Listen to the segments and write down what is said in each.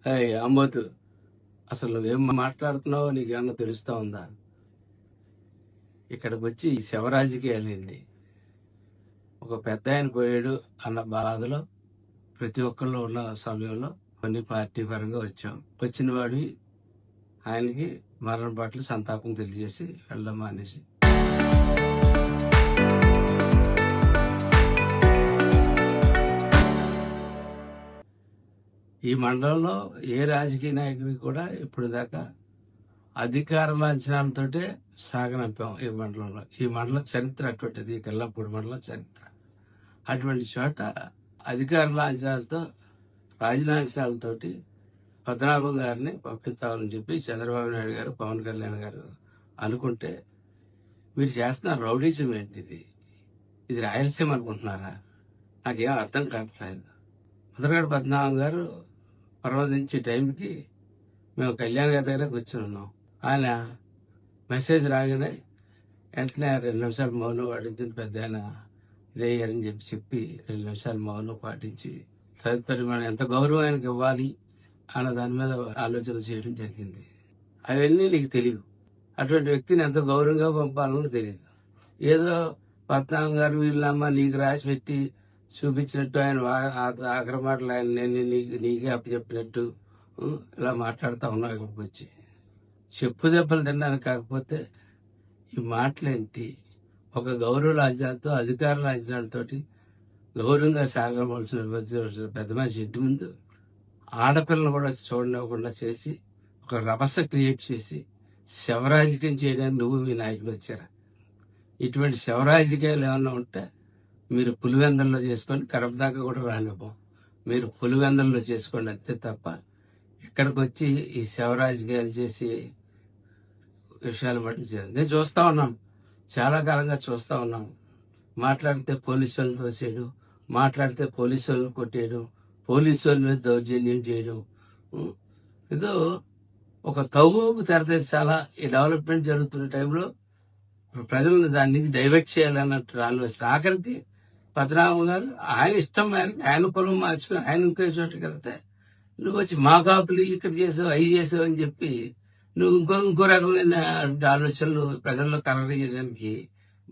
అమ్మోతు, అసలు నువ్వేం మాట్లాడుతున్నావో నీకేమన్నా తెలుస్తా ఉందా? ఇక్కడికి వచ్చి ఈ శవరాజకీయాలండి. ఒక పెద్ద ఆయన పోయాడు అన్న బాధలో ప్రతి ఒక్కళ్ళు ఉన్న సమయంలో కొన్ని పార్టీ పరంగా వచ్చాం. వచ్చిన వాడి ఆయనకి మరణ పట్ల సంతాపం తెలియజేసి వెళ్ళడం మానేసి ఈ మండలంలో ఏ రాజకీయ నాయకుడికి కూడా ఇప్పుడు దాకా అధికార లాంఛనాలతోటే సాగనంపాం. ఈ మండలంలో ఈ మండలం చరిత్ర అటువంటిది. కెల్లపూడి మండలం చరిత్ర అటువంటి చోట అధికార లాంఛనాలతో రాజలాంఛనాలతోటి పద్మనాభం గారిని పంపిస్తామని చెప్పి చంద్రబాబు నాయుడు గారు, పవన్ కళ్యాణ్ గారు అనుకుంటే మీరు చేస్తున్న రౌడీజం ఏంటిది? ఇది రాయలసీమ అనుకుంటున్నారా? నాకేం అర్థం కావట్లేదు. ముద్రగడ పద్మనాభం గారు పర్వదించే టైంకి మేము కళ్యాణ్ గారి దగ్గర కూర్చొని ఉన్నాం. ఆయన మెసేజ్ రాగానే వెంటనే 2 నిమిషాలు మౌనం పాటించిన పెద్ద ఆయన ఇదయ్యారని చెప్పి 2 నిమిషాలు మౌనం పాటించి తదుపరి మనం ఎంత గౌరవం ఆయనకి ఇవ్వాలి అన్న దాని మీద ఆలోచన చేయడం జరిగింది. అవన్నీ నీకు తెలియదు. అటువంటి వ్యక్తిని ఎంత గౌరవంగా పంపాలని తెలియదు. ఏదో పద్మనాభం గారు వీళ్ళమ్మ నీకు రాసి పెట్టి చూపించినట్టు ఆయన ఆఖరి మాటలు ఆయన నేను నీకే అప్పచెప్పినట్టు ఇలా మాట్లాడుతూ ఉన్నావు. ఇక్కడికి వచ్చి చెప్పు దెబ్బలు తినడానికి కాకపోతే ఈ మాటలేంటి? ఒక గౌరవ లాంఛనాలతో అధికార లాంఛనాలతోటి గౌరవంగా సాగవలసిన పెద్ద మనిషి ఇంటి ముందు ఆడపిల్లను కూడా చూడనివ్వకుండా చేసి ఒక రభస క్రియేట్ చేసి శవరాజకీయం చేయడానికి నువ్వు మీ నాయకులు వచ్చారా? ఇటువంటి శవరాజకీయాలు ఏమన్నా ఉంటే మీరు పులివెందల్లో చేసుకొని కడప దాకా కూడా రానివ్వం. మీరు పులివెందల్లో చేసుకోండి అంతే తప్ప ఇక్కడికి వచ్చి ఈ శవరాజకీయాలు చేసి విషయాలు మట్టి నేను చూస్తా ఉన్నాను. చాలా కాలంగా చూస్తా ఉన్నాను. మాట్లాడితే పోలీసు వాళ్ళని తోసేయడం, మాట్లాడితే పోలీసు వాళ్ళని కొట్టేయడం, పోలీసు వాళ్ళ మీద దౌర్జన్యం చేయడం. ఏదో ఒక తవ్వుకు తెరతీర్చాలా ఈ డెవలప్మెంట్ జరుగుతున్న టైంలో ప్రజలను దాని నుంచి డైవర్ట్ చేయాలన్నట్టు ఆలోచన. ఆఖరికి పద్మనాభం గారు ఆయన ఇష్టం మేరకు ఆయన పొలం మార్చుకుని ఆయన ఇంకో చోటుకి వెళ్తే నువ్వు వచ్చి మా కాపులు ఇక్కడ చేసావు అవి చేసావు అని చెప్పి నువ్వు ఇంకో రకమైన ఆలోచనలు ప్రజల్లో కలగజేయడానికి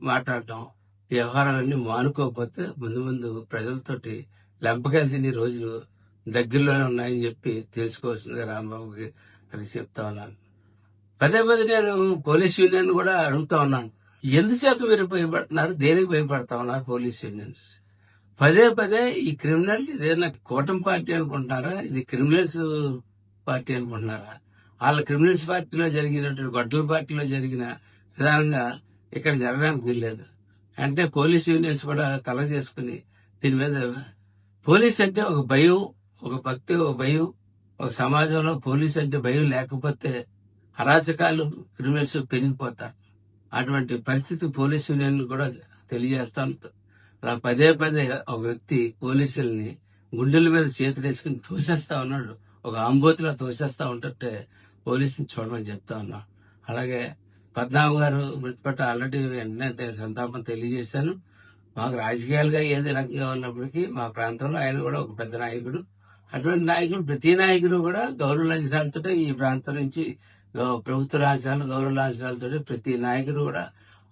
మాట్లాడటం, వ్యవహారాలన్నీ మానుకోకపోతే ముందు ప్రజలతోటి లెంపకాయలు తినే రోజులు దగ్గరలోనే ఉన్నాయని చెప్పి తెలుసుకోవాల్సిందిగా రాంబాబుకి అని చెప్తా ఉన్నాను. పదే నేను పోలీస్ యూనియన్ కూడా అడుగుతా ఉన్నాను, ఎందుచేత మీరు భయపడుతున్నారు? దేనికి భయపడతా ఉన్నారు పోలీస్ యూనియన్స్? పదే ఈ క్రిమినల్ ఇదేనా కూటమి పార్టీ అనుకుంటున్నారా? ఇది క్రిమినల్స్ పార్టీ అనుకుంటున్నారా? వాళ్ళ క్రిమినల్స్ పార్టీలో జరిగినటువంటి గొడ్డల పార్టీలో జరిగిన విధానంగా ఇక్కడ జరగడానికి వీల్లేదు అంటే పోలీస్ యూనియన్స్ కూడా కలగ చేసుకుని దీని మీద పోలీస్ అంటే ఒక భయం, ఒక భక్తి, ఒక భయం. ఒక సమాజంలో పోలీస్ అంటే భయం లేకపోతే అరాచకాలు, క్రిమినల్స్ పెరిగిపోతారు. అటువంటి పరిస్థితి పోలీసు యూనియన్ కూడా తెలియజేస్తాను. అలా పదే ఒక వ్యక్తి పోలీసుల్ని గుండెల మీద చేతులు వేసుకుని తోసేస్తా ఉన్నాడు. ఒక ఆంబోతిలో తోసేస్తా ఉంటే పోలీసుని చూడమని చెప్తా ఉన్నా. అలాగే పద్మనాభం గారు మృతిపట్ట ఆల్రెడీ వెంటనే సంతాపం తెలియజేశాను. మాకు రాజకీయాలుగా ఏది రకంగా ఉన్నప్పటికీ మా ప్రాంతంలో ఆయన కూడా ఒక పెద్ద నాయకుడు. అటువంటి నాయకుడు ప్రతి నాయకుడు కూడా గౌరవ లాంఛనాలతో ఈ ప్రాంతం నుంచి ప్రభుత్వ లాంఛనాలు, గౌరవ లాంఛనాలతో ప్రతి నాయకుడు కూడా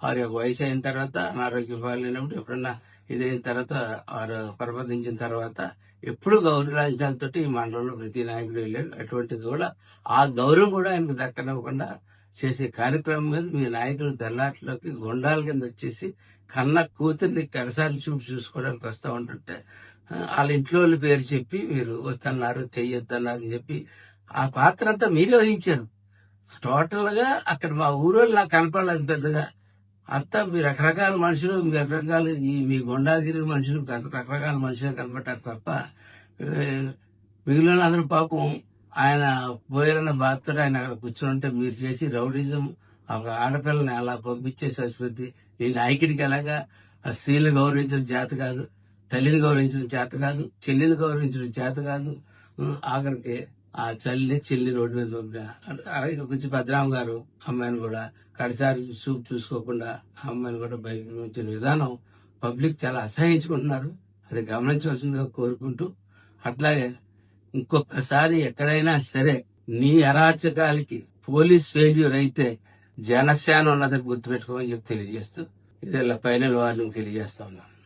వారి యొక్క వయసు అయిన తర్వాత అనారోగ్యం పాలైనప్పుడు ఎప్పుడన్నా ఇదైన తర్వాత వారు పరమదించిన తర్వాత ఎప్పుడు గౌరవ లాంఛనాలతో ఈ మండలంలో ప్రతి నాయకుడు వెళ్ళాడు. అటువంటిది కూడా ఆ గౌరవం కూడా ఆయనకు దక్కనివ్వకుండా చేసే కార్యక్రమం మీద మీ నాయకులు తెల్లాట్లోకి గుండాల కింద వచ్చేసి కన్న కూతుర్ని కడసారి చూసుకోవడానికి వస్తూ ఉంటుంటే వాళ్ళ ఇంట్లో వాళ్ళ పేరు చెప్పి మీరు వద్దన్నారు, చెయ్యొద్దన్నారు అని చెప్పి ఆ పాత్ర అంతా మీరే వహించారు. టోటల్ గా అక్కడ మా ఊరోళ్ళు నాకు కనపడలేదు పెద్దగా. అంతా మీ రకరకాల మనుషులు, మీ రకరకాల మీ గుండాగిరి మనుషులు రకరకాల మనుషులు కనపడ్డారు తప్ప మిగిలిన అందరూ పాపం ఆయన పోయారన్న బాధతో ఆయన అక్కడ కూర్చొని ఉంటే మీరు చేసి రౌడీజం, ఒక ఆడపిల్లని అలా పంపించే సంస్కృతి ఈ నాయకుడికి ఎలాగా స్త్రీలు గౌరవించడం చేత కాదు, తల్లిని గౌరవించడం చేత కాదు, చెల్లిని గౌరవించడం చేత కాదు. ఆఖరికి ఆ చెల్లి రోడ్డు మీద పంపిన. అలాగే కొంచెం భద్రామ గారు అమ్మాయిని కూడా కడసారి చూసుకోకుండా ఆ అమ్మాయిని కూడా బయట విధానం పబ్లిక్ చాలా అసహించుకుంటున్నారు. అది గమనించవలసిందిగా కోరుకుంటూ, అట్లాగే ఇంకొకసారి ఎక్కడైనా సరే నీ అరాచకాలకి పోలీస్ ఫెయిల్యూర్ అయితే జనసేన ఉన్నదని గుర్తుపెట్టుకోమని చెప్పి తెలియజేస్తూ ఇదే ఫైనల్ వార్నింగ్ తెలియజేస్తా ఉన్నాను.